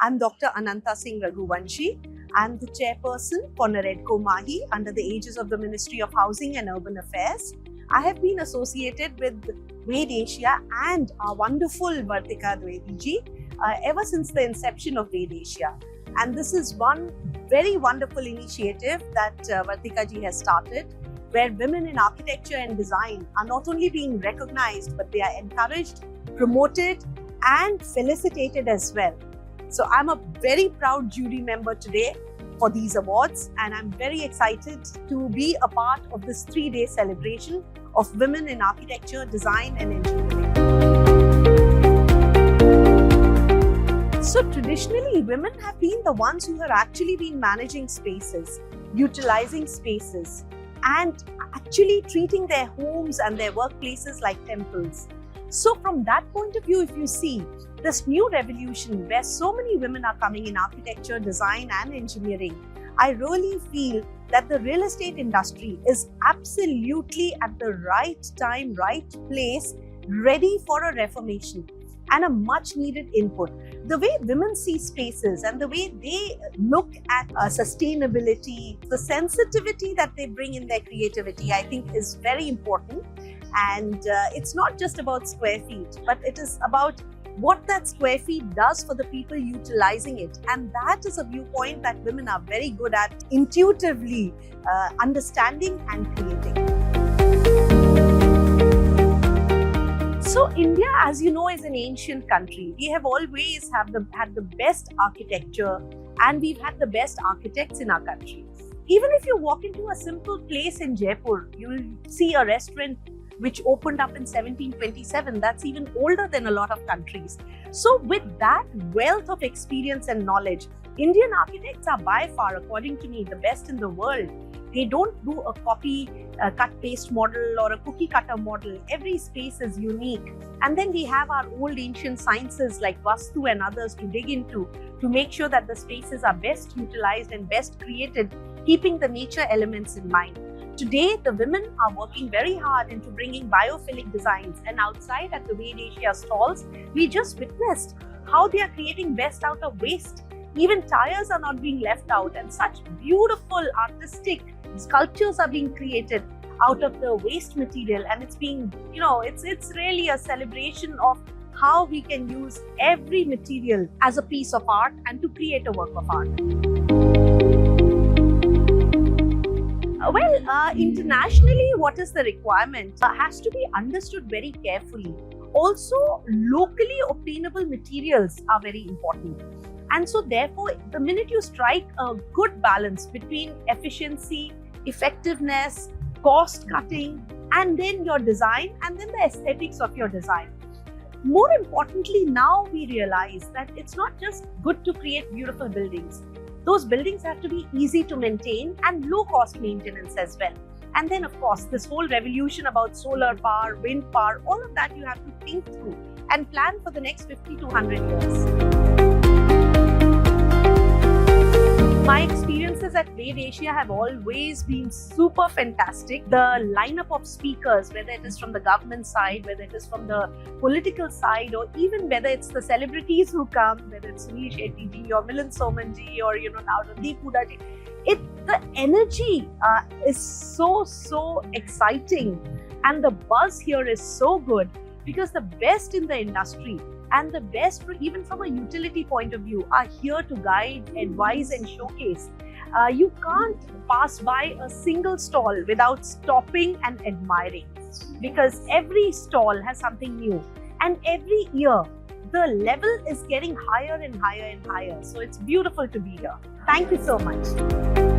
I'm Dr. Ananta Singh Raghuvanshi. I'm the chairperson for NAREDCO MAHI under the aegis of the Ministry of Housing and Urban Affairs. I have been associated with Wade Asia and our wonderful Vartika Dwivedi ji ever since the inception of Wade Asia. And this is one very wonderful initiative that Vartika ji has started, where women in architecture and design are not only being recognized, but they are encouraged, promoted, and felicitated as well. So I'm a very proud jury member today for these awards, and I'm very excited to be a part of this 3-day celebration of women in architecture, design, and engineering. So traditionally, women have been the ones who have actually been managing spaces, utilizing spaces, and actually treating their homes and their workplaces like temples. So from that point of view, if you see this new revolution where so many women are coming in architecture, design, and engineering, I really feel that the real estate industry is absolutely at the right time, right place, ready for a reformation and a much needed input. The way women see spaces and the way they look at sustainability, the sensitivity that they bring in their creativity, I think is very important. And it's not just about square feet, but it is about what that square feet does for the people utilizing it. And that is a viewpoint that women are very good at intuitively understanding and creating. So India, as you know, is an ancient country. We have always had the best architecture, and we've had the best architects in our country. Even if you walk into a simple place in Jaipur, you'll see a restaurant which opened up in 1727. That's even older than a lot of countries. So with that wealth of experience and knowledge, Indian architects are by far, according to me, the best in the world. They don't do a copy cut paste model or a cookie cutter model. Every space is unique. And then we have our old ancient sciences like Vastu and others to dig into to make sure that the spaces are best utilized and best created, keeping the nature elements in mind. Today, the women are working very hard into bringing biophilic designs, and outside at the Wade Asia stalls, we just witnessed how they are creating best out of waste. Even tires are not being left out, and such beautiful artistic sculptures are being created out of the waste material, and it's being, it's really a celebration of how we can use every material as a piece of art and to create a work of art. Internationally, what is the requirement has to be understood very carefully. Also, locally obtainable materials are very important. And so therefore, the minute you strike a good balance between efficiency, effectiveness, cost cutting, and then your design, and then the aesthetics of your design. More importantly, now we realize that it's not just good to create beautiful buildings. Those buildings have to be easy to maintain and low cost maintenance as well. And then of course, this whole revolution about solar power, wind power, all of that you have to think through and plan for the next 50 to 100 years. My experiences at Wade Asia have always been super fantastic. The lineup of speakers, whether it is from the government side, whether it is from the political side, or even whether it's the celebrities who come, whether it's Sunil Shetty ji or Milind Soman ji or now Deep Hooda ji, the energy is so exciting, and the buzz here is so good because the best in the industry and the best, even from a utility point of view, are here to guide, advise, and showcase. You can't pass by a single stall without stopping and admiring, because every stall has something new, and every year the level is getting higher and higher and higher. So it's beautiful to be here. Thank you so much.